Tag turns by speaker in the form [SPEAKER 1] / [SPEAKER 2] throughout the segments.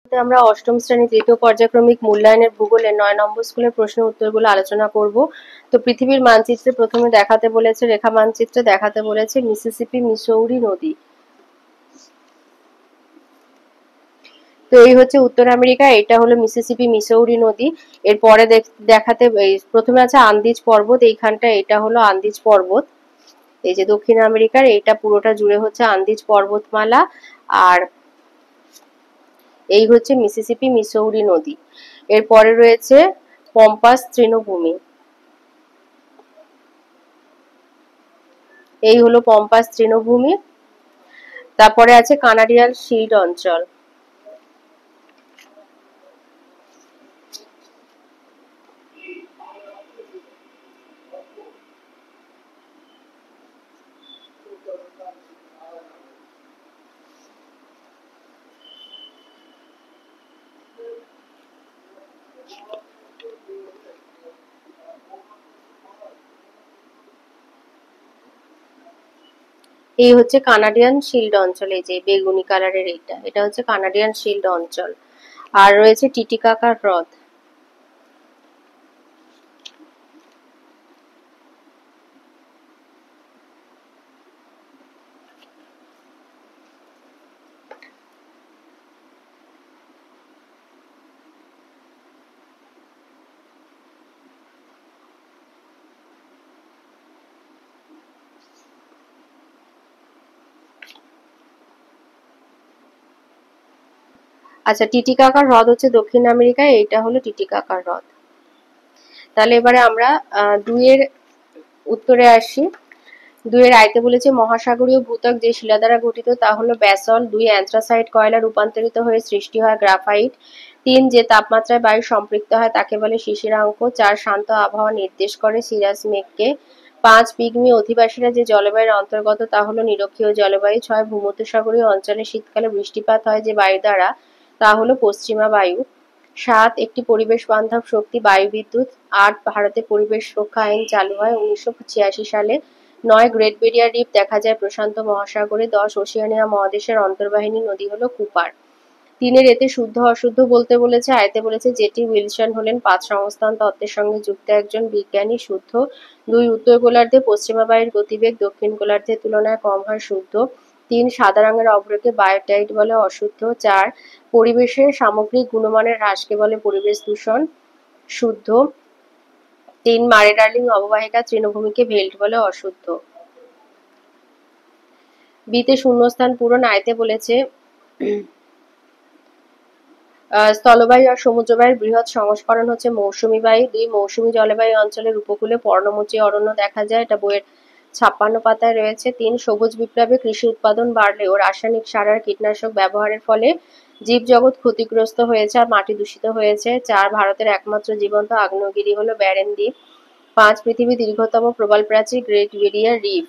[SPEAKER 1] আমরা অষ্টম শ্রেণী তৃতীয় পর্যায়ক্রমিক মূল্যায়নের ভূগোলের ৯ নম্বর স্কুলের প্রশ্নের উত্তরগুলো আলোচনা করব। তো পৃথিবীর মানচিত্রে প্রথমে দেখাতে বলেছে, রেখা মানচিত্রে দেখাতে বলেছে মিসিসিপি মিসৌরি নদী। তো এই হচ্ছে উত্তর আমেরিকা, এটা হলো মিসিসিপি মিসৌরি নদী। এরপরে দেখাতে প্রথমে আছে আন্দিজ পর্বত, এইখানটা এটা হলো আন্দিজ পর্বত। এই যে দক্ষিণ আমেরিকার এইটা পুরোটা জুড়ে হচ্ছে আন্দিজ পর্বতমালা, আর এই হচ্ছে মিসিসিপি মিসৌরি নদী। এরপরে রয়েছে পম্পাস তৃণভূমি, এই হলো পম্পাস তৃণভূমি। তারপরে আছে কানাডিয়ান শিল্ড অঞ্চল। এই হচ্ছে কানাডিয়ান শিল্ড অঞ্চল, এই যে বেগুনি কালারের এটা হচ্ছে কানাডিয়ান শিল্ড অঞ্চল। আর রয়েছে টিটিকাকার হ্রদ। আচ্ছা, টিটিকাকার হ্রদ হচ্ছে দক্ষিণ আমেরিকায়, এইটা হলো টিটিকাকার হ্রদ। তাহলে এবারে আমরা দুইয়ের উত্তরে আসি। দুইয়ের আয়তে বলেছে মহাসাগরীয় ভূত্বক যে শিলা দ্বারা গঠিত তা হলো ব্যাসল্ট। দুই, অ্যান্থ্রাসাইট কয়লা রূপান্তরিত হয়ে সৃষ্টি হয় গ্রাফাইট। তিন, যে তাপমাত্রায় বায়ু সম্পৃক্ত হয় তাকে বলে শিশিরাঙ্ক। চার, শান্ত আবহাওয়া নির্দেশ করে সিরাস মেঘকে। পাঁচ, পিগমি অধিবাসীরা যে জলবায়ুর অন্তর্গত তা হলো নিরক্ষীয় জলবায়ু। ছয়, ভূমধ্যসাগরীয় অঞ্চলে শীতকালে বৃষ্টিপাত হয় যে বায়ু দ্বারা তা হলো পশ্চিমা বায়ু। সাত, একটি পরিবেশ বান্ধব শক্তি বায়ু বিদ্যুৎ। আট, ভারতে পরিবেশ রক্ষা আইন চালু হয় 1986 সালে। নয়, গ্রেট বেরিয়ার রিফ দেখা যায় প্রশান্ত মহাসাগরে। 10, ওশিয়ানিয়া মহাদেশের অন্তর্বাহিনী নদী হলো কুপার। তিনের এতে শুদ্ধ অশুদ্ধ বলতে বলেছে, আয়তে বলেছে জেটি উইলসন হলেন পাঁচ সংস্থান তত্ত্বের সঙ্গে যুক্ত একজন বিজ্ঞানী, শুদ্ধ। দুই, উত্তর গোলার্ধে পশ্চিমা বায়ুর গতিবেগ দক্ষিণ গোলার্ধের তুলনায় কম হয়, শুদ্ধ। তিন, সাদা রঙের অভ্রকে বায়োটাইট বলে, অশুদ্ধ। চার, পরিবেশের সামগ্রিক গুণমানের হ্রাসকে বলে পরিবেশ দূষণ, শুদ্ধ। তিন, মারে ডার্লিং অববাহিকা তৃণভূমিকে ভেল্ট বলে, অশুদ্ধ। বিতে শূন্যস্থান পূরণ, আয়তে বলেছে স্থলবায়ু আর সমুদ্রবায়ুর বৃহৎ সংস্করণ হচ্ছে মৌসুমী বায়ু। দুই, মৌসুমী জলবায়ু অঞ্চলের উপকূলে পর্ণমোচী অরণ্য দেখা যায়, এটা বইয়ের 56 পাতায় রয়েছে। তিন, সবুজ বিপ্লবে কৃষি উৎপাদন বাড়লেও রাসায়নিক সার আর কীটনাশক ব্যবহারের ফলে জীবজগৎ ক্ষতিগ্রস্ত হয়েছে আর মাটি দূষিত হয়েছে। চার, ভারতের একমাত্র জীবন্ত আগ্নেয়গিরি হলো ব্যারেন দ্বীপ। পাঁচ, পৃথিবীর দীর্ঘতম প্রবাল প্রাচীর গ্রেট বেরিয়ার রিফ।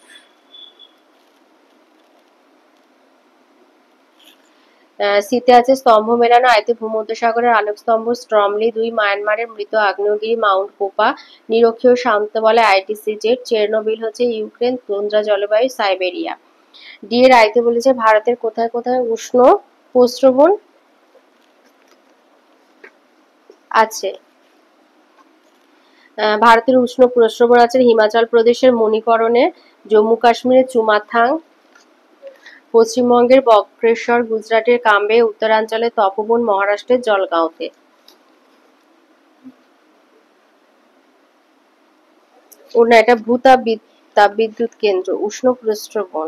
[SPEAKER 1] সিতে আছে স্তম্ভ মেলানো, আয়তে ভূমধ্যসাগরের আলোকস্তম্ভ স্ট্রমলি। দুই, মায়ানমারের মৃত আগ্নেয়গিরি মাউন্ট পোপা। নিরক্ষীয় শান্ত বলে আইটিসি জেট। চেরনোবিল হচ্ছে ইউক্রেন, তুন্দ্রা জলবায়ু সাইবেরিয়া। ডি এর আয়তে বলেছে ভারতের কোথায় কোথায় উষ্ণ প্রস্রবণ আছে। ভারতের উষ্ণ প্রস্রবণ আছে হিমাচল প্রদেশের মণিকরণে, জম্মু কাশ্মীরের চুমাথাং, পশ্চিমবঙ্গের বক্রেশ্বর, গুজরাটের কাম্বে, উত্তরাঞ্চলের তপোবন, মহারাষ্ট্রের জলগাঁওতে। ও না, এটা তাপবিদ্যুৎ কেন্দ্র, উষ্ণ প্রস্রবণ।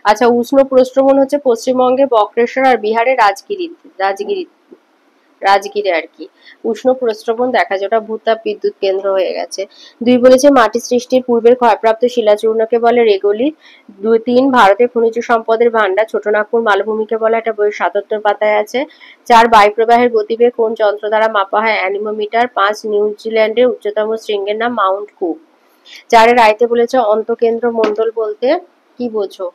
[SPEAKER 1] আচ্ছা, উষ্ণ প্রস্রবণ হচ্ছে পশ্চিমবঙ্গের বক্রেশ্বর আর বিহারের রাজগিরে আর কি উষ্ণ প্রস্রবণ দেখা যায়, ওটা ভূতাপ বিদ্যুৎ কেন্দ্র হয়ে গেছে। দুই, বলেছে মাটি সৃষ্টির পূর্বের ক্ষয়প্রাপ্ত শিলাচূর্ণকে বলে রেগোলিথ। দুই, তিন, ভারতের খনিজ সম্পদের ভান্ডার ছোটনাগপুর মালভূমিকে বলে, এটা বইয়ের 77 পাতায় আছে। চার, বায়ুপ্রবাহের গতিবেগ কোন যন্ত্র দ্বারা মাপা হয়, অ্যানিমোমিটার। পাঁচ, নিউজিল্যান্ডের উচ্চতম শৃঙ্গের নাম মাউন্ট কুক। চারের আয়তে বলেছে অন্তঃকেন্দ্র মণ্ডল বলতে কি বোঝো।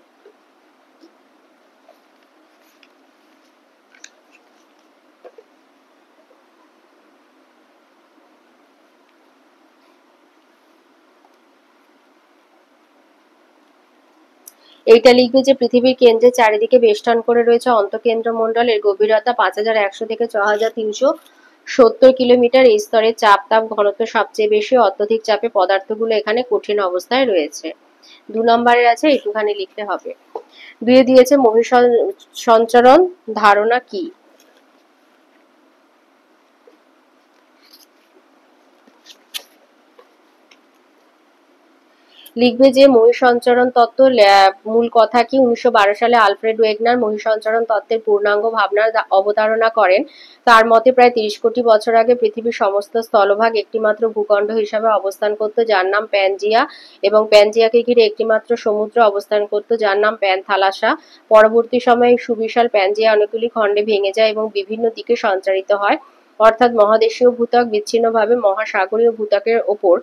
[SPEAKER 1] এইটা লিখবে যে পৃথিবীর কেন্দ্রের চারিদিকে বেষ্টন করে রয়েছে অন্তঃকেন্দ্রমণ্ডল, এর গভীরতা 5100 থেকে 6370 কিলোমিটার। এই স্তরের চাপ তাপ ঘনত্ব সবচেয়ে বেশি, অত্যধিক চাপে পদার্থগুলো এখানে কঠিন অবস্থায় রয়েছে। 2 নম্বরের আছে, একটুখানি লিখতে হবে। 2 দিয়েছে মহাসঞ্চারণ ধারণা কি? লিখবে যে মহাসঞ্চারণ তত্ত্ব মূল কথা কি? 1912 সালে আলফ্রেড ওয়েগনার মহাসঞ্চারণ তত্ত্বের পূর্ণাঙ্গ ভাবনার অবতারণা করেন। তার মতে প্রায় 30 কোটি বছর আগে পৃথিবীর সমস্ত স্থলভাগ একটিমাত্র ভূখণ্ড হিসাবে অবস্থান করত, যার নাম প্যানজিয়া, এবং প্যানজিয়াকে ঘিরে একটিমাত্র সমুদ্র অবস্থান করত, যার নাম প্যানথালাসা। পরবর্তী সময়ে সুবিশাল প্যানজিয়া অনেকগুলি খণ্ডে ভেঙে যায় এবং বিভিন্ন দিকে সঞ্চারিত হয়, অর্থাৎ মহাদেশীয় ভূত্বক বিচ্ছিন্নভাবে মহাসাগরীয় ভূত্বকের ওপর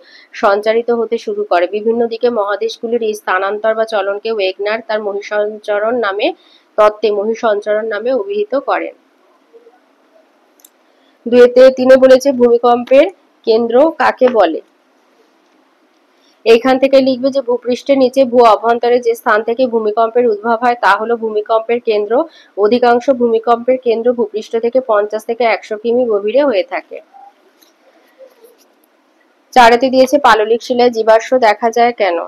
[SPEAKER 1] সঞ্চারিত হতে শুরু করে। বিভিন্ন দিকে মহাদেশগুলির এই স্থানান্তর বা চলনকে ওয়েগনার তার মহাসঞ্চারণ নামে অভিহিত করেন। 2-3 বলেছে ভূমিকম্পের কেন্দ্র কাকে বলে? এইখান থেকে লিখবে যে ভূপৃষ্ঠের নিচে ভূ অভ্যন্তরে যে স্থান থেকে ভূমিকম্পের উদ্ভব হয় তা হলো ভূমিকম্পের কেন্দ্র। অধিকাংশ ভূমিকম্পের কেন্দ্র ভূপৃষ্ঠ থেকে 50 থেকে 100 কিমি গভীরে হয়ে থাকে। 4 দিয়েছে পাললিক শিলায় জীবাশ্ম দেখা যায় কেন?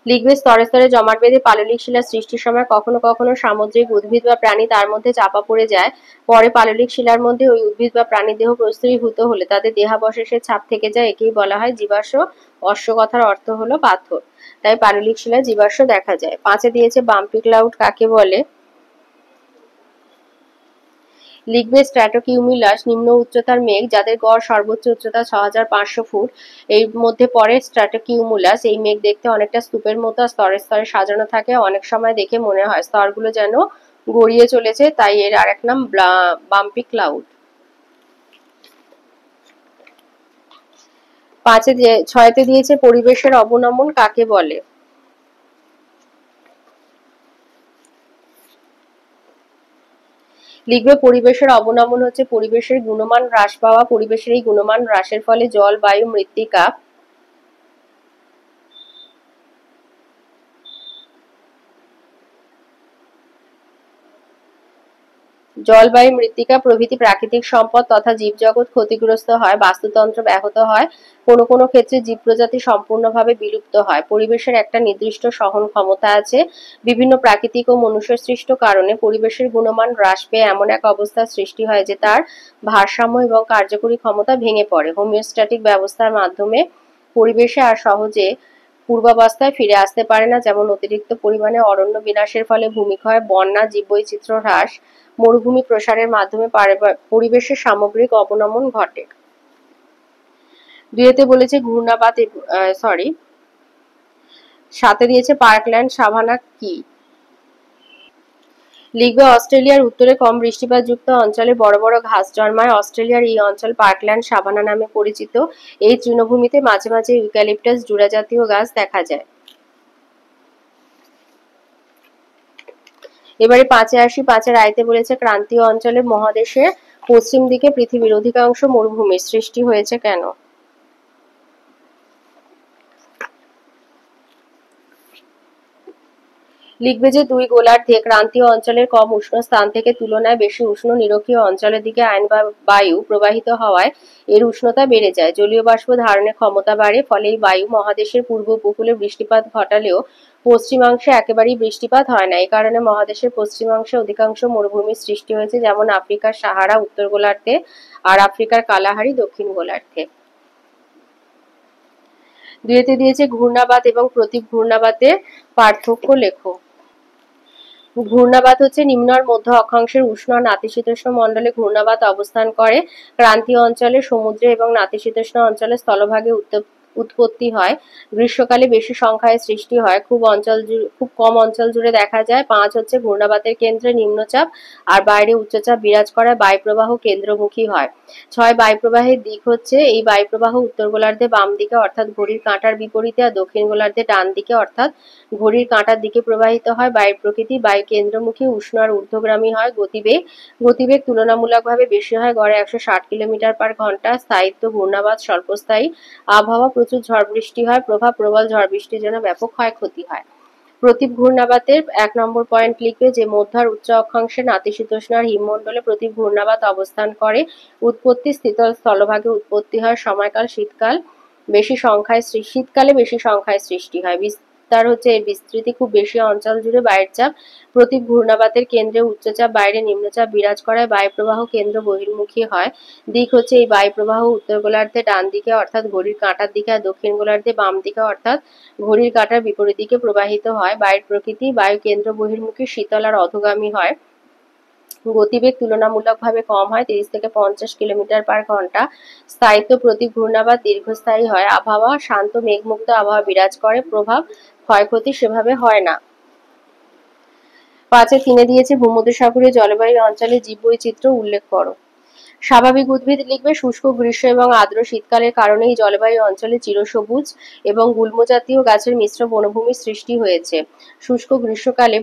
[SPEAKER 1] লিখবে স্তরে স্তরে জমাট বেঁধে পাললিক শিলা সৃষ্টির সময় কখনো কখনো সামুদ্রিক উদ্ভিদ বা প্রাণী তার মধ্যে চাপা পড়ে যায়। পরে পাললিক শিলার মধ্যে ওই উদ্ভিদ বা প্রাণীর দেহ প্রস্তরীভূত হলে তাদের দেহাবশেষের ছাপ থেকে যায়, একেই বলা হয় জীবাশ্ম। অশ্ব কথার অর্থ হলো পাথর, তাই পাললিক শিলায় জীবাশ্ম দেখা যায়। 5 দিয়েছে বাম্পি ক্লাউড কাকে বলে? লিখবে স্ট্র্যাটোকিউমুলাস নিম্ন উচ্চতার মেঘ যাদের গড় সর্বোচ্চ উচ্চতা 6500 ফুট, এর মধ্যে পড়ে স্ট্র্যাটোকিউমুলাস। এই মেঘ দেখতে অনেকটা স্তূপের মতো স্তরে স্তরে সাজানো থাকে, অনেক সময় দেখে মনে হয় স্তরগুলো যেন গড়িয়ে চলেছে, তাই এর আরেক নাম বাম্পি ক্লাউড। 6 দিয়েছে পরিবেশের অবনমন কাকে বলে? লিখবে পরিবেশের অবনমন হচ্ছে পরিবেশের গুণমান হ্রাস পাওয়া। পরিবেশের এই গুণমান হ্রাসের ফলে জল, বায়ু, মৃত্তিকা জলবায়ু, মৃত্তিকা প্রভৃতি প্রাকৃতিক সম্পদ তথা জীবজগৎ ক্ষতিগ্রস্ত হয়, বাস্তুতন্ত্র ব্যাহত হয়, কোনো কোনো ক্ষেত্রে জীব প্রজাতি সম্পূর্ণভাবে বিলুপ্ত হয়। পরিবেশের একটা নির্দিষ্ট সহন ক্ষমতা আছে। বিভিন্ন প্রাকৃতিক ও মনুষ্যসৃষ্ট কারণে পরিবেশের গুণমান হ্রাস পেয়ে এমন এক অবস্থার সৃষ্টি হয় যে তার ভারসাম্য এবং কার্যকরী ক্ষমতা ভেঙে পড়ে। হোমিওস্ট্যাটিক ব্যবস্থার মাধ্যমে পরিবেশে আর সহজে পূর্বাবস্থায় ফিরে আসতে পারে না, যেমন অতিরিক্ত পরিমাণে অরণ্য বিনাশের ফলে ভূমিক্ষয়, বন্যা, জীববৈচিত্র্য হ্রাস, মরুভূমি প্রসারের মাধ্যমে পরিবেশের সামগ্রিক অবনমন ঘটে। 2 বলেছে ঘূর্ণাবাত, 7 দিয়েছে পার্কল্যান্ড সাভানা কি? লিখবে অস্ট্রেলিয়ার উত্তরে কম বৃষ্টিপাত যুক্ত অঞ্চলে বড় বড় ঘাস জন্মায়। অস্ট্রেলিয়ার এই অঞ্চল পার্কল্যান্ড সাভানা নামে পরিচিত। এই তৃণভূমিতে মাঝে মাঝে ইউক্যালিপটাস জুড়া জাতীয় গাছ দেখা যায়। এবারে 5 আসি। 5 আয়তে বলেছে ক্রান্তীয় অঞ্চলে মহাদেশে পশ্চিম দিকে পৃথিবীর অধিকাংশ মরুভূমির সৃষ্টি হয়েছে কেন? লিখবে যে 2 গোলার্ধে ক্রান্তীয় অঞ্চলের কম উষ্ণ স্থান থেকে তুলনায় বেশি উষ্ণ নিরক্ষীয় অঞ্চলের দিকে আইন বায়ু প্রবাহিত হওয়ায় এর উষ্ণতা বেড়ে যায়। জলীয় বাষ্প ধারণের ক্ষমতা বাড়ে, ফলে এই বায়ু মহাদেশের পূর্ব উপকূলে বৃষ্টিপাত ঘটালেও পশ্চিমাংশে একেবারেই বৃষ্টিপাত হয় না। এই কারণে মহাদেশের পশ্চিমাংশে অধিকাংশ মরুভূমির সৃষ্টি হয়েছে, যেমন আফ্রিকার সাহারা উত্তর গোলার্ধে আর আফ্রিকার কালাহারি দক্ষিণ গোলার্ধে। 2 দিয়েছে ঘূর্ণাবাত এবং প্রতীক ঘূর্ণাবাতের পার্থক্য লেখো। ঘূর্ণাবাত হচ্ছে নিম্ন আর মধ্য অক্ষাংশের উষ্ণ আর নাতিশীতোষ্ণ মণ্ডলে ঘূর্ণাবাত অবস্থান করে। ক্রান্তীয় অঞ্চলে সমুদ্রে এবং নাতিশীতোষ্ণ অঞ্চলে স্থলভাগে উৎপত্তি হয়। গ্রীষ্মকালে বেশি সংখ্যায় সৃষ্টি হয়, খুব কম অঞ্চল জুড়ে দেখা যায়। 5 হচ্ছে ঘূর্ণাবাতের কেন্দ্রে নিম্নচাপ আর বাইরে উচ্চচাপ বিরাজ করায় বায়ুপ্রবাহ কেন্দ্রমুখী হয়। 6 বায়ুপ্রবাহের দিক হচ্ছে এই বায়ুপ্রবাহ উত্তর গোলার্ধে বাম দিকে অর্থাৎ ঘড়ির কাঁটার বিপরীতে আর দক্ষিণ গোলার্ধে ডান দিকে অর্থাৎ ঘড়ির কাঁটার দিকে প্রবাহিত হয়। বায়ুর প্রকৃতি বায়ু কেন্দ্রমুখী, উষ্ণ আর ঊর্ধ্বগামী হয়। গতিবেগ তুলনামূলকভাবে বেশি হয়, গড়ে 160 কিলোমিটার পার ঘন্টা। স্থায়িত্ব ঘূর্ণাবাত স্বল্পস্থায়ী। আবহাওয়া প্রচুর ঝড় বৃষ্টি হয়। প্রভাব প্রবল ঝড় বৃষ্টির জন্য ব্যাপক ক্ষয়ক্ষতি হয়। প্রতীপ ঘূর্ণাবাতের 1 নম্বর পয়েন্ট লিখবে যে মধ্য আর উচ্চ অক্ষাংশে নাতিশীতোষ্ণ আর হিমমণ্ডলে প্রতীপ ঘূর্ণাবাত অবস্থান করে। উৎপত্তি শীতল স্থলভাগে উৎপত্তি হয়। সময়কাল শীতকালে বেশি সংখ্যায় সৃষ্টি হয়। বিস্তার হচ্ছে এর বিস্তৃতি খুব বেশি অঞ্চল জুড়ে বায়ুর চাপ। প্রতীপ ঘূর্ণাবাতের কেন্দ্রে উচ্চচাপ, বাইরে নিম্নচাপ বিরাজ করায় বায়ু প্রবাহ কেন্দ্র বহির্মুখী হয়। দিক হচ্ছে এই বায়ু প্রবাহ উত্তর গোলার্ধে ডান দিকে অর্থাৎ ঘড়ির কাঁটার দিকে, আর দক্ষিণ গোলার্ধে বাম দিকে অর্থাৎ ঘড়ির কাঁটার বিপরীত দিকে প্রবাহিত হয়। বায়ুর প্রকৃতি বায়ু কেন্দ্র বহির্মুখী, শীতল আর অধোগামী হয়। গতিবেগ তুলনামূলকভাবে কম হয়, 30 থেকে 50 কিলোমিটার/ঘন্টা। স্থায়িত্ব প্রতীপ ঘূর্ণাবাত দীর্ঘস্থায়ী হয়। আবহাওয়া শান্ত মেঘমুক্ত আবহাওয়া বিরাজ করে। প্রভাব ক্ষয়ক্ষতি সেভাবে হয় না। 5-3 দিয়েছে ভূমধ্যসাগরীয় জলবায়ু অঞ্চলে জীববৈচিত্র্য উল্লেখ করো। স্বাভাবিক উদ্ভিদ লিখবে শুষ্ক গ্রীষ্ম এবং আর্দ্র শীতকালের কারণে এই জলবায়ু অঞ্চলে চিরসবুজ এবং গুল্মজাতীয় গাছের মিশ্র বনভূমির সৃষ্টি হয়েছে। শুষ্ক গ্রীষ্মকালে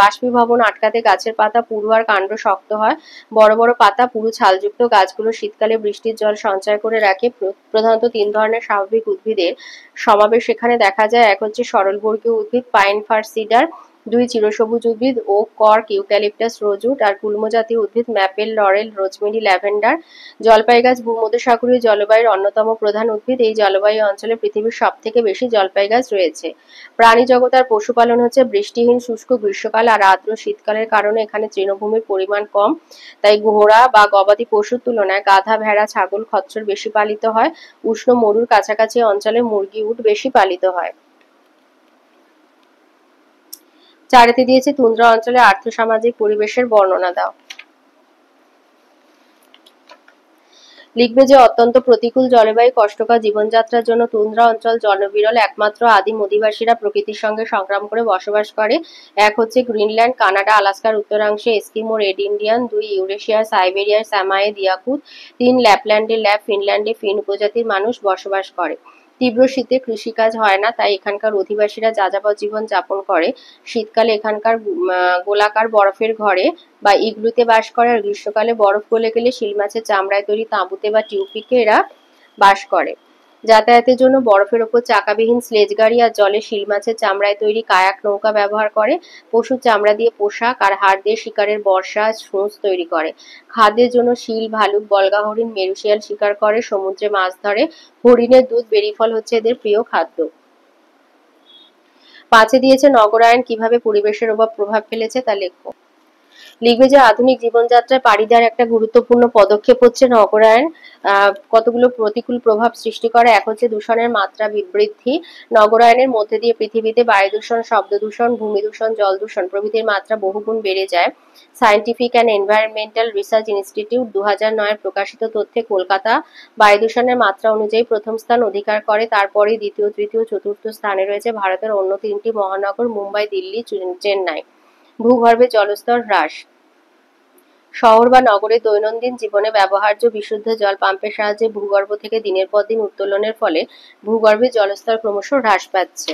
[SPEAKER 1] বাষ্পীভবন আটকাতে গাছের পাতা পুরু আর কাণ্ড শক্ত হয়। বড় বড় পাতা পুরু ছালযুক্ত গাছগুলো শীতকালে বৃষ্টির জল সঞ্চয় করে রাখে। প্রধানত 3 ধরনের স্বাভাবিক উদ্ভিদের সমাবেশ এখানে দেখা যায়। এক হচ্ছে সরলবর্গীয় উদ্ভিদ পাইন, ফার, সিডার। 2 চিরসবুজ উদ্ভিদ ওক, কর্ক, ইউক্যালিপটাস, রোজউড। আর গুল্মজাতীয় উদ্ভিদ ম্যাপেল, লরেল, রোজমেরি, ল্যাভেন্ডার। জলপাই গাছ ভূমধ্যসাগরীয় জলবায়ুর অন্যতম প্রধান উদ্ভিদ। এই জলবায়ু অঞ্চলে পৃথিবীর সবথেকে বেশি জলপাই গাছ রয়েছে। প্রাণী জগৎ আর পশুপালন হচ্ছে বৃষ্টিহীন শুষ্ক গ্রীষ্মকাল আর আর্দ্র শীতকালের কারণে এখানে তৃণভূমির পরিমাণ কম। তাই ঘোড়া বা গবাদি পশুর তুলনায় গাধা, ভেড়া, ছাগল, খচ্চর বেশি পালিত হয়। উষ্ণ মরুর কাছাকাছি অঞ্চলে মুরগি, উট বেশি পালিত হয়। 4 দিয়েছে তুন্দ্রা অঞ্চলে আর্থসামাজিক পরিবেশের বর্ণনা দাও। লিখবে যে অত্যন্ত প্রতিকূল জলবায়ু কষ্টকর জীবনযাত্রার জন্য তুন্দ্রা অঞ্চল জনবিরল। একমাত্র আদিম অধিবাসীরা প্রকৃতির সঙ্গে সংগ্রাম করে বসবাস করে। 1 হচ্ছে গ্রিনল্যান্ড, কানাডা, আলাস্কার উত্তরাংশে এস্কিমো, রেড ইন্ডিয়ান। 2 ইউরেশিয়ার সাইবেরিয়ার স্যামায়ে দিয়াকুত। 3 ল্যাপল্যান্ডে ল্যাপ, ফিনল্যান্ডে ফিন উপজাতির মানুষ বসবাস করে। তীব্র শীতে কৃষিকাজ হয় না, তাই এখানকার অধিবাসীরা যাযাবর জীবন যাপন করে। শীতকালে এখানকার গোলাকার বরফের ঘরে বা ইগলুতে বাস করে, আর গ্রীষ্মকালে বরফ গলে গেলে শিল মাছের চামড়ায় তৈরি তাঁবুতে বা টিউপিকে এরা বাস করে। যাতায়াতের জন্য বরফের ওপর চাকাবিহীন স্লেজ গাড়ি আর জলে শিল মাছের চামড়ায় তৈরি কায়াক নৌকা ব্যবহার করে। পশুর চামড়া দিয়ে পোশাক আর হাড় দিয়ে শিকারের বর্ষা, সূঁচ তৈরি করে। খাদ্যের জন্য শিল, ভালুক, বলগা হরিণ, মেরুশিয়াল শিকার করে। সমুদ্রে মাছ ধরে। হরিণের দুধ, বেরি ফল হচ্ছে এদের প্রিয় খাদ্য। 5 দিয়েছে নগরায়ণ কিভাবে পরিবেশের উপর প্রভাব ফেলেছে তা লেখো। লিখবে যে আধুনিক জীবনযাত্রায় পাড়ি দেওয়ার একটা গুরুত্বপূর্ণ পদক্ষেপ হচ্ছে নগরায়ণ। কতগুলো প্রতিকূল প্রভাব সৃষ্টি করে। 1 হচ্ছে দূষণের মাত্রা বৃদ্ধি। নগরায়ণের মধ্যে দিয়ে পৃথিবীতে বায়ু দূষণ, শব্দ দূষণ, ভূমি দূষণ, জল দূষণ প্রভৃতির মাত্রা বহুগুণ বেড়ে যায়। Scientific and environmental research institute 2009 প্রকাশিত তথ্যে কলকাতা বায়ু দূষণের মাত্রা অনুযায়ী প্রথম স্থান অধিকার করে। তারপরে দ্বিতীয়, তৃতীয়, চতুর্থ স্থানে রয়েছে ভারতের অন্য 3টি মহানগর মুম্বাই, দিল্লি, চেন্নাই। ভূগর্ভে জলস্তর হ্রাস। শহর বা নগরে দৈনন্দিন জীবনে ব্যবহার্য বিশুদ্ধ জল পাম্পের সাহায্যে ভূগর্ভ থেকে দিনের পর দিন উত্তোলনের ফলে ভূগর্ভের জলস্তর ক্রমশ হ্রাস পাচ্ছে।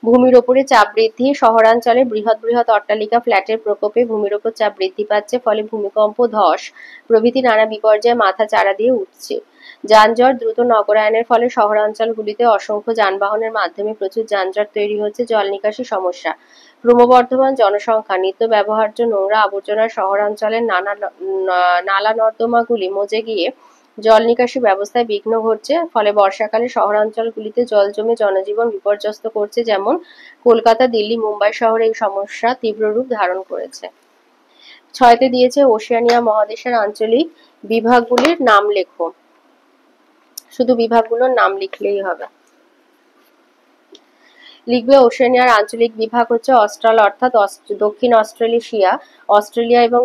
[SPEAKER 1] ভূমির ওপরে চাপ বৃদ্ধি। শহরাঞ্চলে বৃহৎ বৃহৎ অট্টালিকা, ফ্ল্যাটের প্রকোপে ভূমির ওপর চাপ বৃদ্ধি পাচ্ছে। ফলে ভূমিকম্প, ধস প্রভৃতি নানা বিপর্যয় মাথা চাড়া দিয়ে উঠছে। যানজট দ্রুত নগরায়ণের ফলে শহরাঞ্চলগুলিতে অসংখ্য যানবাহনের মাধ্যমে প্রচুর যানজট তৈরি হচ্ছে। জল নিকাশি সমস্যা। ক্রমবর্ধমান জনসংখ্যা, নিত্য ব্যবহার্য নোংরা আবর্জনা শহরাঞ্চলের নালা নর্দমাগুলি মজে গিয়ে জল নিকাশি ব্যবস্থায় বিঘ্ন ঘটছে। ফলে বর্ষাকালে শহরাঞ্চলগুলিতে জল জমে জনজীবন বিপর্যস্ত করছে। যেমন কলকাতা, দিল্লি, মুম্বাই শহরে এই সমস্যা তীব্র রূপ ধারণ করেছে। 6 দিয়েছে ওশেনিয়া মহাদেশের আঞ্চলিক বিভাগগুলির নাম লেখো। শুধু বিভাগগুলোর নাম লিখলেই হবে। লিখবে ওশেনিয়ার আঞ্চলিক বিভাগ হচ্ছে অস্ট্রাল অর্থাৎ দক্ষিণ অস্ট্রেলেশিয়া। অস্ট্রেলিয়া এবং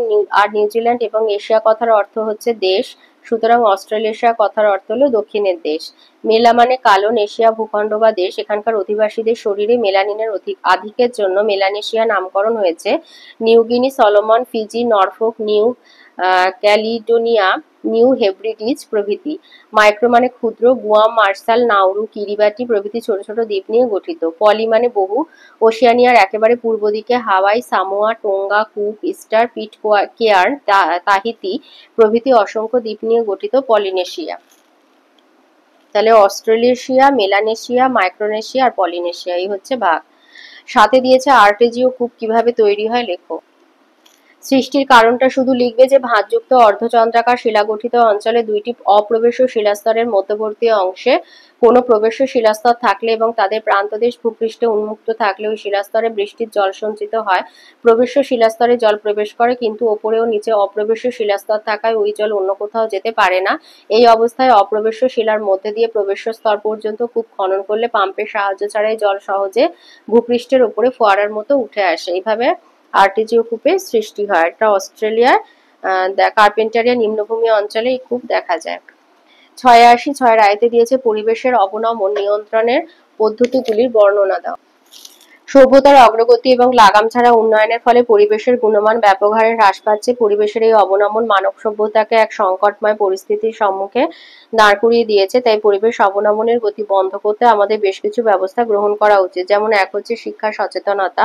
[SPEAKER 1] নিউজিল্যান্ড এবং এশিয়া কথার অর্থ হচ্ছে দেশ, সুতরাং অস্ট্রেলেশিয়া কথার অর্থ হলো দক্ষিণের দেশ। মেলা মানে কালো, নেশিয়া ভূখণ্ড বা দেশ। এখানকার অধিবাসীদের শরীরে মেলানিনের আধিক্যের জন্য মেলানেশিয়া নামকরণ হয়েছে। New Guinea, Solomon, Fiji, Norfolk, New Caledonia, New Hebrides প্রভৃতি। মাইক্রো মানে ক্ষুদ্র। গুয়াম, মার্শাল, নাউরু, কিরিবাটি প্রভৃতি ছোট ছোট দ্বীপ নিয়ে গঠিত। পলি মানে বহু। ওশেনিয়ার একেবারে পূর্ব দিকে Hawaii, Samoa, Tonga, Cook, Easter, Pitcairn, Tahiti প্রভৃতি অসংখ্য দ্বীপ নিয়ে গঠিত পলিনেশিয়া। তাহলে অস্ট্রেলেশিয়া, মেলানেশিয়া, মাইক্রোনেশিয়া আর পলিনেশিয়া, এই হচ্ছে ভাগ। সাথে দিয়েছে আর্টেজিও কূপ কিভাবে তৈরি হয় লেখো। সৃষ্টির কারণটা শুধু লিখবে যে ভাঁজযুক্ত অর্ধচন্দ্রাকার শিলাগঠিত অঞ্চলে দুইটি অপ্রবেশ্য শিলাস্তরের মধ্যবর্তী অংশে কোনো প্রবেশ্য শিলাস্তর থাকলে এবং তাদের প্রান্তদেশ ভূপৃষ্ঠে উন্মুক্ত থাকলে ওই শিলাস্তরে বৃষ্টির জল সঞ্চিত হয়। প্রবেশ্য শিলাস্তরে জল প্রবেশ করে, কিন্তু ওপরে ও নিচে অপ্রবেশ্য শিলাস্তর থাকায় ওই জল অন্য কোথাও যেতে পারে না। এই অবস্থায় অপ্রবেশ্য শিলার মধ্যে দিয়ে প্রবেশ্য স্তর পর্যন্ত কূপ খনন করলে পাম্পের সাহায্য ছাড়াই জল সহজে ভূপৃষ্ঠের উপরে ফোয়ারার মতো উঠে আসে। এইভাবে আর্টেজিও কূপের সৃষ্টি হয়। এটা অস্ট্রেলিয়ার কার্পেন্টারিয়া নিম্নভূমি অঞ্চলে এই কূপ দেখা যায়। 86 আয়তে দিয়েছে পরিবেশের অবনমন নিয়ন্ত্রণের পদ্ধতিগুলির বর্ণনা দাও। সভ্যতার অগ্রগতি এবং লাগাম ছাড়া উন্নয়নের ফলে পরিবেশের গুণমান ব্যাপক হারে হ্রাস পাচ্ছে। পরিবেশের এই অবনমন মানব সভ্যতাকে এক সংকটময় পরিস্থিতির সম্মুখে দাঁড় করিয়ে দিয়েছে। তাই পরিবেশ অবনমনের গতি বন্ধ করতে আমাদের বেশ কিছু ব্যবস্থা গ্রহণ করা উচিত। যেমন এক হচ্ছে শিক্ষা সচেতনতা।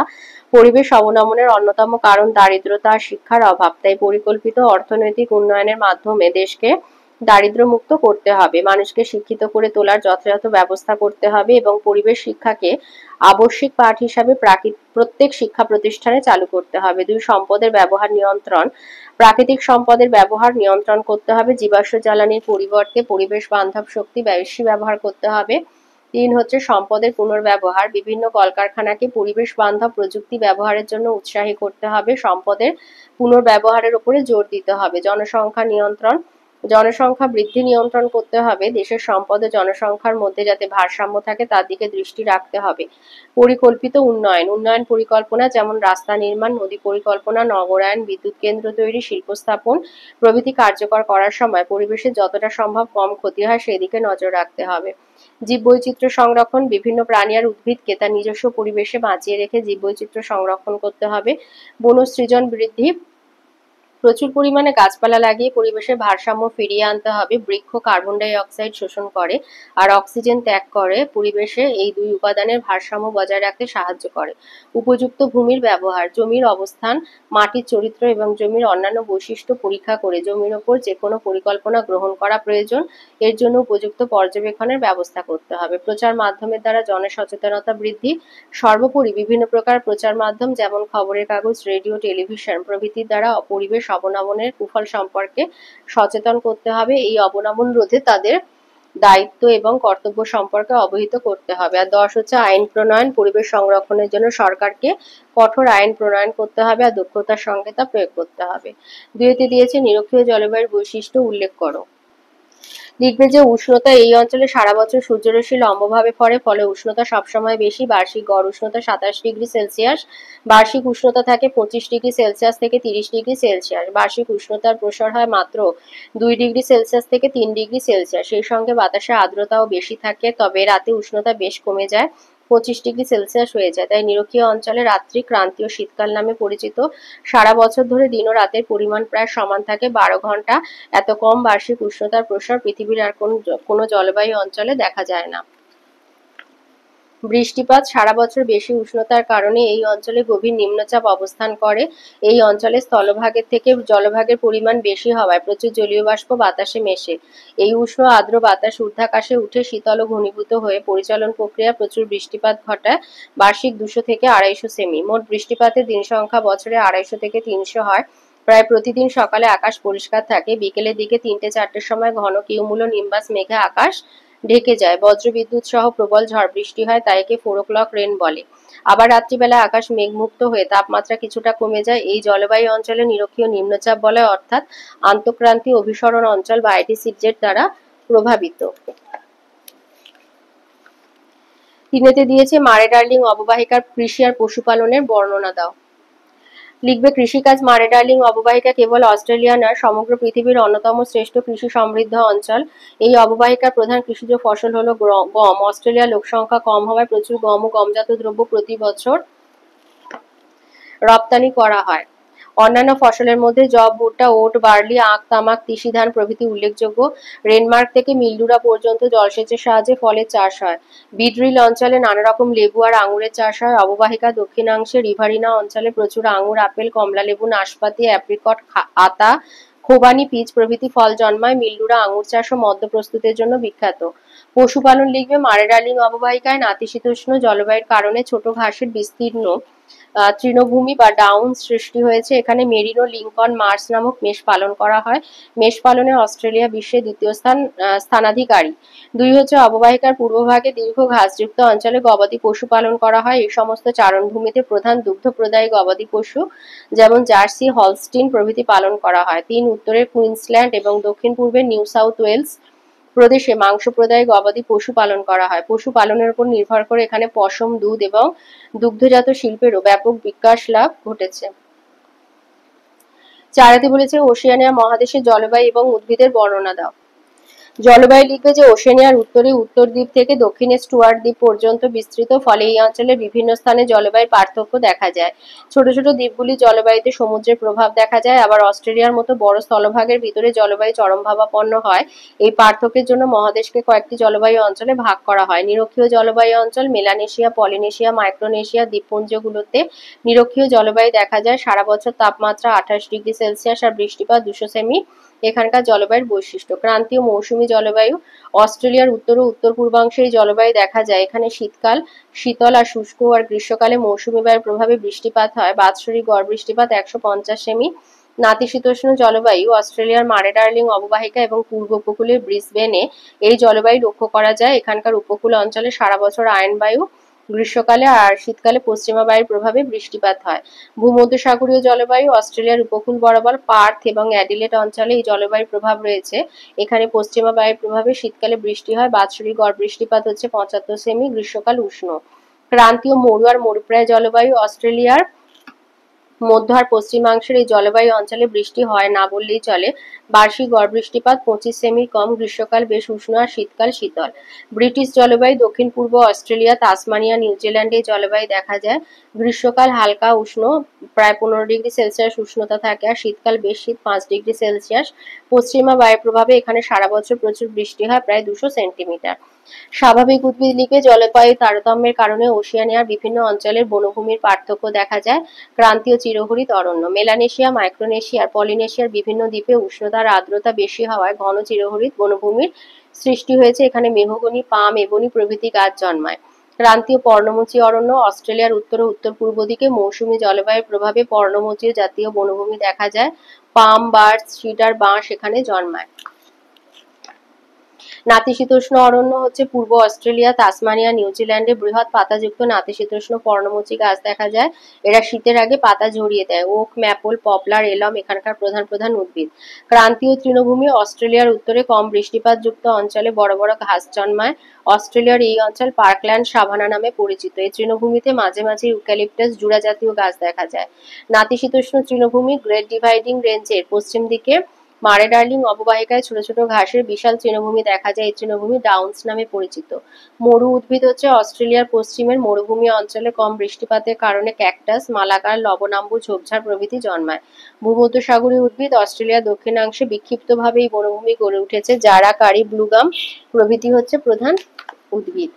[SPEAKER 1] পরিবেশ অবনমনের অন্যতম কারণ দারিদ্রতা আর শিক্ষার অভাব। তাই পরিকল্পিত অর্থনৈতিক উন্নয়নের মাধ্যমে দেশকে দারিদ্র্যমুক্ত করতে হবে, মানুষকে শিক্ষিত করে তোলার যথাযথ ব্যবস্থা করতে হবে এবং পরিবেশ শিক্ষাকে আবশ্যিক পাঠ হিসাবে প্রত্যেক শিক্ষা প্রতিষ্ঠানে চালু করতে হবে। 2 সম্পদের ব্যবহার নিয়ন্ত্রণ। প্রাকৃতিক সম্পদের ব্যবহার নিয়ন্ত্রণ করতে হবে। জীবাশ্ম জ্বালানির পরিবর্তে পরিবেশ বান্ধব শক্তি বেশি ব্যবহার করতে হবে। 3 হচ্ছে সম্পদের পুনর্ব্যবহার। বিভিন্ন কলকারখানাকে পরিবেশ বান্ধব প্রযুক্তি ব্যবহারের জন্য উৎসাহী করতে হবে। সম্পদের পুনর্ব্যবহারের উপরে জোর দিতে হবে। জনসংখ্যা নিয়ন্ত্রণ। জনসংখ্যা বৃদ্ধি নিয়ন্ত্রণ করতে হবে। দেশের সম্পদ ও জনসংখ্যার মধ্যে যাতে ভারসাম্য থাকে তার দিকে দৃষ্টি রাখতে হবে। পরিকল্পিত উন্নয়ন। উন্নয়ন পরিকল্পনা যেমন রাস্তা নির্মাণ, নদী পরিকল্পনা, নগরায়ন, বিদ্যুৎ কেন্দ্র তৈরি, শিল্প স্থাপন প্রভৃতি কার্যকর করার সময় পরিবেশের যতটা সম্ভব কম ক্ষতি হয় সেদিকে নজর রাখতে হবে। জীববৈচিত্র্য সংরক্ষণ। বিভিন্ন প্রাণী আর উদ্ভিদকে তার নিজস্ব পরিবেশে বাঁচিয়ে রেখে জীববৈচিত্র্য সংরক্ষণ করতে হবে। বনসৃজন বৃদ্ধি। প্রচুর পরিমাণে গাছপালা লাগিয়ে পরিবেশের ভারসাম্য ফিরিয়ে আনতে হবে। বৃক্ষ কার্বন ডাই অক্সাইড শোষণ করে আর অক্সিজেন ত্যাগ করে, পরিবেশে এই 2 উপাদানের ভারসাম্য বজায় রাখতে সাহায্য করে। উপযুক্ত ভূমির ব্যবহার। জমির অবস্থান, মাটির চরিত্র এবং জমির অন্যান্য বৈশিষ্ট্য পরীক্ষা করে জমির ওপর যে কোনো পরিকল্পনা গ্রহণ করা প্রয়োজন। এর জন্য উপযুক্ত পর্যবেক্ষণের ব্যবস্থা করতে হবে। প্রচার মাধ্যমের দ্বারা জনসচেতনতা বৃদ্ধি। সর্বোপরি বিভিন্ন প্রকার প্রচার মাধ্যম যেমন খবরের কাগজ, রেডিও, টেলিভিশন প্রভৃতির দ্বারা পরিবেশ অবনমনের কুফল সম্পর্কে সচেতন করতে হবে। এই অবনমন রোধে তাদের দায়িত্ব এবং কর্তব্য সম্পর্কে অবহিত করতে হবে। আর 10 হচ্ছে আইন প্রণয়ন। পরিবেশ সংরক্ষণের জন্য সরকারকে কঠোর আইন প্রণয়ন করতে হবে আর দক্ষতার সঙ্গে তা প্রয়োগ করতে হবে। 2 দিয়েছে নিরক্ষীয় জলবায়ুর বৈশিষ্ট্য উল্লেখ করো। লিখবে যে উষ্ণতা এই অঞ্চলে সারা বছর সূর্যরশ্মি লম্বভাবে পড়ে, ফলে উষ্ণতা সবসময় বেশি। বার্ষিক গড় উষ্ণতা 27 ডিগ্রি সেলসিয়াস। বার্ষিক উষ্ণতা থাকে 25 ডিগ্রি সেলসিয়াস থেকে 30 ডিগ্রি সেলসিয়াস। বার্ষিক উষ্ণতার প্রসার হয় মাত্র 2 ডিগ্রি সেলসিয়াস থেকে 3 ডিগ্রি সেলসিয়াস। সেই সঙ্গে বাতাসে আর্দ্রতাও বেশি থাকে, তবে রাতে উষ্ণতা বেশ কমে যায়, 25 ডিগ্রি সেলসিয়াস হয়ে যায়। তাই নিরক্ষীয় অঞ্চলে রাত্রি ক্রান্তীয় শীতকাল নামে পরিচিত। সারা বছর ধরে দিন ও রাতের পরিমাণ প্রায় সমান থাকে, 12 ঘন্টা। এত কম বার্ষিক উষ্ণতার প্রসার পৃথিবীর আর কোনো জলবায়ু অঞ্চলে দেখা যায় না। বৃষ্টিপাত। সারা বছর বেশি উষ্ণতার কারণে এই অঞ্চলে গভীর নিম্নচাপ অবস্থান করে। এই অঞ্চলে স্থলভাগের থেকে জলভাগের পরিমাণ বেশি হওয়ায় প্রচুর জলীয় বাষ্প বাতাসে মেশে। এই উষ্ণ আর্দ্র বাতাস ঊর্ধ্বাকাশে উঠে শীতল ও ঘনীভূত হয়ে পরিচালন প্রক্রিয়া প্রচুর বৃষ্টিপাত ঘটায়। বার্ষিক 200 থেকে 250 সেমি। মোট বৃষ্টিপাতের দিন সংখ্যা বছরে 250 থেকে 300 হয়। প্রায় প্রতিদিন সকালে আকাশ পরিষ্কার থাকে, বিকেলের দিকে 3-4টের সময় ঘন কিউমুলো নিম্বাস মেঘে আকাশ ঢেকে যায়। বজ্রবিদ্যুৎ সহ প্রবল ঝড় বৃষ্টি হয়, তাই একে 4 o'clock রেন বলে। আবার রাত্রিবেলা আকাশ মেঘমুক্ত হয়ে তাপমাত্রা কিছুটা কমে যায়। এই জলবায়ু অঞ্চলে নিরক্ষীয় নিম্নচাপ বলয় অর্থাৎ আন্তঃক্রান্তীয় অভিসরণ অঞ্চল বা আইটিসিজেড দ্বারা প্রভাবিত। 3 দিয়েছে মারে ডার্লিং অববাহিকার কৃষি আর পশুপালনের বর্ণনা দাও। লিখবে কৃষিকাজ। মারে ডার্লিং অববাহিকা কেবল অস্ট্রেলিয়া নয়, সমগ্র পৃথিবীর অন্যতম শ্রেষ্ঠ কৃষি সমৃদ্ধ অঞ্চল। এই অববাহিকার প্রধান কৃষিজ ফসল হলো গম। অস্ট্রেলিয়ার লোকসংখ্যা কম হওয়ায় প্রচুর গম ও গমজাত দ্রব্য প্রতি বছর রপ্তানি করা হয়। অন্যান্য ফসলের মধ্যে যব, ভুট্টা, ওট, বার্লি, আখ, তামাক, তিসি ধান প্রভৃতি উল্লেখযোগ্য। রেনমার্ক থেকে মিল্ডুরা পর্যন্ত জলসেচের সাহায্যে ফলের চাষ হয়। বিড্রিল অঞ্চলে নানা রকম লেবু আর আঙুরের চাষ হয়। অববাহিকা দক্ষিণাংশে রিভারিনা অঞ্চলে প্রচুর আঙুর, আপেল, কমলালেবু, নাশপাতি, অ্যাপ্রিকট, আতা, খোবানি, পিচ প্রভৃতি ফল জন্মায়। মিল্ডুরা আঙুর চাষ ও মদ্য প্রস্তুতের জন্য বিখ্যাত। পশুপালন লিখবে মারে ডার্লিং অববাহিকায় নাতিশীতোষ্ণ জলবায়ুর কারণে ছোট ঘাসের বিস্তীর্ণ তৃণভূমি বা ডাউন সৃষ্টি হয়েছে। এখানে মেরিনো লিঙ্কন মার্স নামক মেষ পালন করা হয়। মেষ পালনে অস্ট্রেলিয়া বিশ্বের দ্বিতীয় স্থানাধিকারী। 2 হচ্ছে অববাহিকার পূর্বভাগে দীর্ঘ ঘাসযুক্ত অঞ্চলে গবাদি পশু পালন করা হয়। এই সমস্ত চারণভূমিতে প্রধান দুগ্ধপ্রদায়ী গবাদি পশু যেমন জার্সি, হলস্টিন প্রভৃতি পালন করা হয়। 3 উত্তরের কুইন্সল্যান্ড এবং দক্ষিণ পূর্বের নিউ সাউথ ওয়েলস প্রদেশে মাংস প্রদায়ী গবাদি পশু পালন করা হয়। পশু পালনের উপর নির্ভর করে এখানে পশম, দুধ এবং দুগ্ধজাত শিল্পেরও ব্যাপক বিকাশ লাভ ঘটেছে। 4 বলেছে ওশেনিয়া মহাদেশের জলবায়ু এবং উদ্ভিদের বর্ণনা দাও। জলবায়ু লিখবে যে ওশেনিয়ার উত্তরে উত্তর দ্বীপ থেকে দক্ষিণে স্টুয়ার্ট দ্বীপ পর্যন্ত বিস্তৃত, ফলে এই অঞ্চলের বিভিন্ন স্থানে জলবায়ুর পার্থক্য দেখা যায়। ছোট ছোট দ্বীপগুলির জলবায়ুতে সমুদ্রের প্রভাব দেখা যায়, আবার অস্ট্রেলিয়ার মতো বড় স্থলভাগের ভিতরে জলবায়ু চরমভাবাপন্ন হয়। এই পার্থক্যের জন্য মহাদেশকে কয়েকটি জলবায়ু অঞ্চলে ভাগ করা হয়। নিরক্ষীয় জলবায়ু অঞ্চল মেলানেশিয়া, পলিনেশিয়া, মাইক্রোনেশিয়া দ্বীপপুঞ্জগুলোতে নিরক্ষীয় জলবায়ু দেখা যায়। সারা বছর তাপমাত্রা 28°C আর বৃষ্টিপাত 200 সেমি এখানকার জলবায়ুর বৈশিষ্ট্য। ক্রান্তীয় মৌসুমী জলবায়ু অস্ট্রেলিয়ার উত্তর ও উত্তর পূর্বাংশে এই জলবায়ু দেখা যায়। এখানে শীতকাল শীতল আর শুষ্ক, আর গ্রীষ্মকালে মৌসুমী বায়ুর প্রভাবে বৃষ্টিপাত হয়। বাৎসরিক গড় বৃষ্টিপাত 150 সেমি। নাতিশীতোষ্ণ জলবায়ু অস্ট্রেলিয়ার মারে ডার্লিং অববাহিকা এবং পূর্ব উপকূলের ব্রিসবেনে এই জলবায়ু লক্ষ্য করা যায়। এখানকার উপকূল অঞ্চলে সারা বছর আয়ন বায়ু, গ্রীষ্মকালে আর শীতকালে পশ্চিমা বায়ুর প্রভাবে বৃষ্টিপাত হয়। ভূমধ্যসাগরীয় জলবায়ু অস্ট্রেলিয়ার উপকূল বরাবর পার্থ এবং অ্যাডিলেড অঞ্চলে এই জলবায়ুর প্রভাব রয়েছে। এখানে পশ্চিমা বায়ুর প্রভাবে শীতকালে বৃষ্টি হয়। বাৎসরিক গড় বৃষ্টিপাত হচ্ছে 75 সেমি। গ্রীষ্মকাল উষ্ণ। ক্রান্তীয় মরু আর মরুপ্রায় জলবায়ু অস্ট্রেলিয়ার মধ্য আর পশ্চিমাংশের এই জলবায়ু অঞ্চলে বৃষ্টি হয় না বললেই চলে। বার্ষিক গড় বৃষ্টিপাত 25 সেমির কম। গ্রীষ্মকাল বেশ উষ্ণ আর শীতকাল শীতল। ব্রিটিশ জলবায়ু দক্ষিণ পূর্ব অস্ট্রেলিয়া, তাসমানিয়া, নিউজিল্যান্ডে এই জলবায়ু দেখা যায়। গ্রীষ্মকাল হালকা উষ্ণ, প্রায় 15°C উষ্ণতা থাকে, আর শীতকাল বেশ শীত 5°C। পশ্চিমা বায়ুর প্রভাবে এখানে সারা বছর প্রচুর বৃষ্টি হয়, প্রায় 200 সেন্টিমিটার। স্বাভাবিক উদ্ভিদ লিপে জলবায়ু তারতম্যের কারণে ওশেনিয়ার বিভিন্ন অঞ্চলের বনভূমির পার্থক্য দেখা যায়। ক্রান্তীয় চিরহরিৎ অরণ্য মেলানেশিয়া, মাইক্রোনেশিয়া আর পলিনেশিয়ার বিভিন্ন দ্বীপে উষ্ণতা আর আর্দ্রতা বেশি হওয়ায় ঘন চিরহরিৎ বনভূমির সৃষ্টি হয়েছে। এখানে মেহগনি, পাম, এবনি প্রভৃতি গাছ জন্মায়। ক্রান্তীয় পর্ণমোচী অরণ্য অস্ট্রেলিয়ার উত্তর ও উত্তর পূর্ব দিকে মৌসুমী জলবায়ুর প্রভাবে পর্ণমোচী জাতীয় বনভূমি দেখা যায়। পাম, বার্চ, সিডার, বাঁশ এখানে জন্মায়। নাতিশীতোষ্ণ অরণ্য হচ্ছে পূর্ব অস্ট্রেলিয়া, তাসমানিয়া, নিউজিল্যান্ডে বৃহৎ পাতাযুক্ত নাতিশীতোষ্ণ পর্ণমোচী গাছ দেখা যায়। এরা শীতের আগে পাতা ঝরিয়ে দেয়। ওক, ম্যাপল, পপলার, এলম এখানকার প্রধান প্রধান উদ্ভিদ। ক্রান্তীয় তৃণভূমি অস্ট্রেলিয়ার উত্তরে কম বৃষ্টিপাতযুক্ত অঞ্চলে বড় বড় ঘাস জন্মায়। অস্ট্রেলিয়ার এই অঞ্চল পার্কল্যান্ড সাভানা নামে পরিচিত। এই তৃণভূমিতে মাঝে মাঝে ইউক্যালিপটাস জুড়া জাতীয় গাছ দেখা যায়। নাতিশীতোষ্ণ তৃণভূমি গ্রেট ডিভাইডিং রেঞ্জের পশ্চিম দিকে মারে ডার্লিং অববাহিকায় ছোট ছোট ঘাসের বিশাল তৃণভূমি দেখা যায়। এই তৃণভূমি ডাউন্স নামে পরিচিত। মরু উদ্ভিদ হচ্ছে অস্ট্রেলিয়ার পশ্চিমের মরুভূমি অঞ্চলে কম বৃষ্টিপাতের কারণে ক্যাকটাস, মালাকার, লবণাম্বু, ঝোপঝাড় প্রভৃতি জন্মায়। ভূমধ্যসাগরীয় উদ্ভিদ অস্ট্রেলিয়ার দক্ষিণাংশে বিক্ষিপ্তভাবে এই বনভূমি গড়ে উঠেছে। জারা, কারি, ব্লুগাম প্রভৃতি হচ্ছে প্রধান উদ্ভিদ।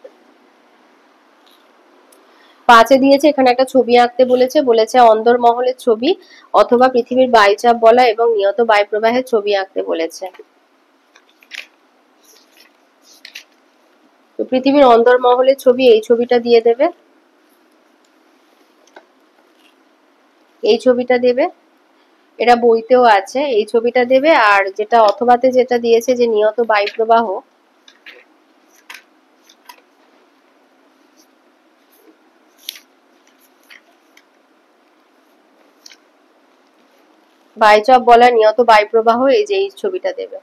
[SPEAKER 1] 5 দিয়েছে এখানে একটা ছবি আঁকতে বলেছে অন্দরমহলের ছবি অথবা পৃথিবীর বায়ুচাপ বলা এবং নিয়ত বায়ু প্রবাহের ছবি আঁকতে বলেছে। তো পৃথিবীর অন্দরমহলের ছবি এই ছবিটা দিয়ে দেবে, এই ছবিটা দেবে, এটা বইতেও আছে, এই ছবিটা দেবে। আর যেটা অথবাতে যেটা দিয়েছে যে নিয়ত বায়ু প্রবাহ, বায়ুচাপ বলা নিয়ত বায়ু প্রবাহ, এই যে এই ছবিটা দেবে।